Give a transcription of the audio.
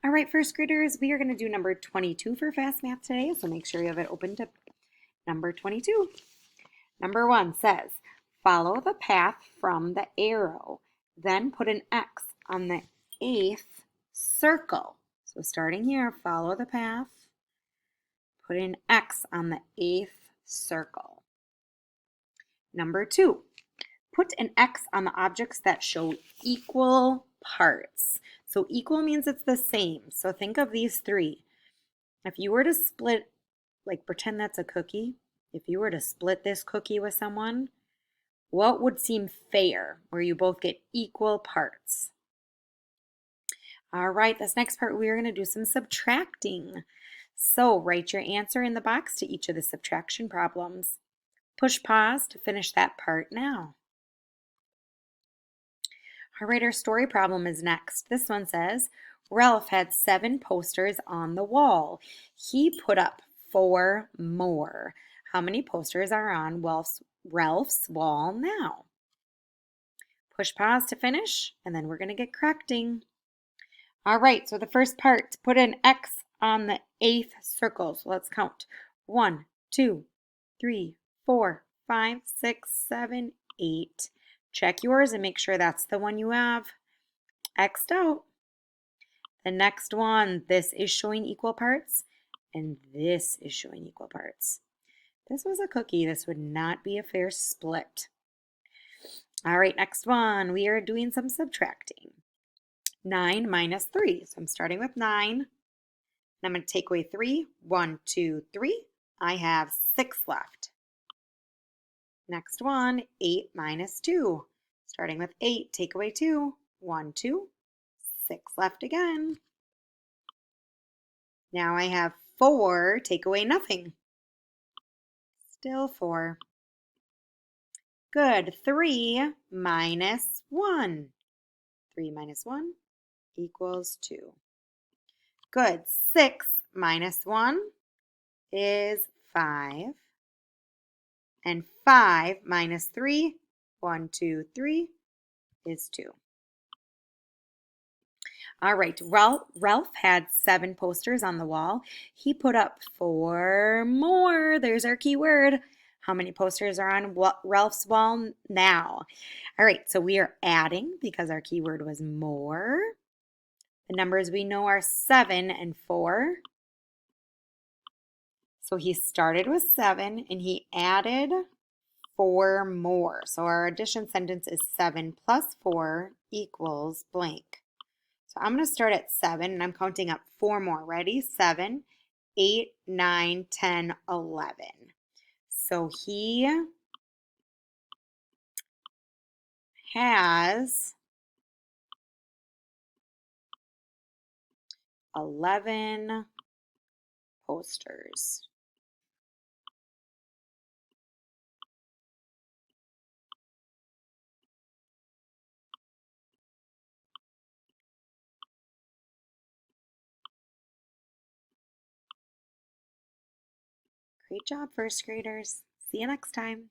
All right, first graders, we are going to do number 22 for fast math today, so make sure you have it open to number 22. Number 1 says, follow the path from the arrow, then put an X on the 8th circle. So starting here, follow the path, put an X on the 8th circle. Number 2, put an X on the objects that show equal parts. So equal means it's the same. So think of these three. If you were to split, like pretend that's a cookie, if you were to split this cookie with someone, what would seem fair where you both get equal parts? All right, this next part, we are going to do some subtracting. So write your answer in the box to each of the subtraction problems. Push pause to finish that part now. All right, our story problem is next. This one says, Ralph had 7 posters on the wall. He put up 4 more. How many posters are on Ralph's wall now? Push pause to finish, and then we're going to get correcting. All right, so the first part, put an X on the 8th circle. So let's count. 1, 2, 3, 4, 5, 6, 7, 8. Check yours and make sure that's the one you have X'd out. The next one, this is showing equal parts, and this is showing equal parts. This was a cookie. This would not be a fair split. All right, next one, we are doing some subtracting. 9 minus 3. So I'm starting with 9. And I'm going to take away 3. 1, 2, 3. I have 6 left. Next one, 8 minus 2. Starting with 8, take away 2. 1, 2, 6 left again. Now I have 4, take away nothing. Still 4. Good. 3 minus 1. 3 minus 1 equals 2. Good. 6 minus 1 is 5. And 5 minus 3, 1, 2, 3, is 2. All right, Ralph had 7 posters on the wall. He put up 4 more. There's our key word. How many posters are on Ralph's wall now? All right, so we are adding because our keyword was more. The numbers we know are 7 and 4. So he started with 7 and he added 4 more. So our addition sentence is 7 plus 4 equals blank. So I'm going to start at 7 and I'm counting up 4 more. Ready? 7, 8, 9, 10, 11. So he has 11 posters. Great job, first graders. See you next time.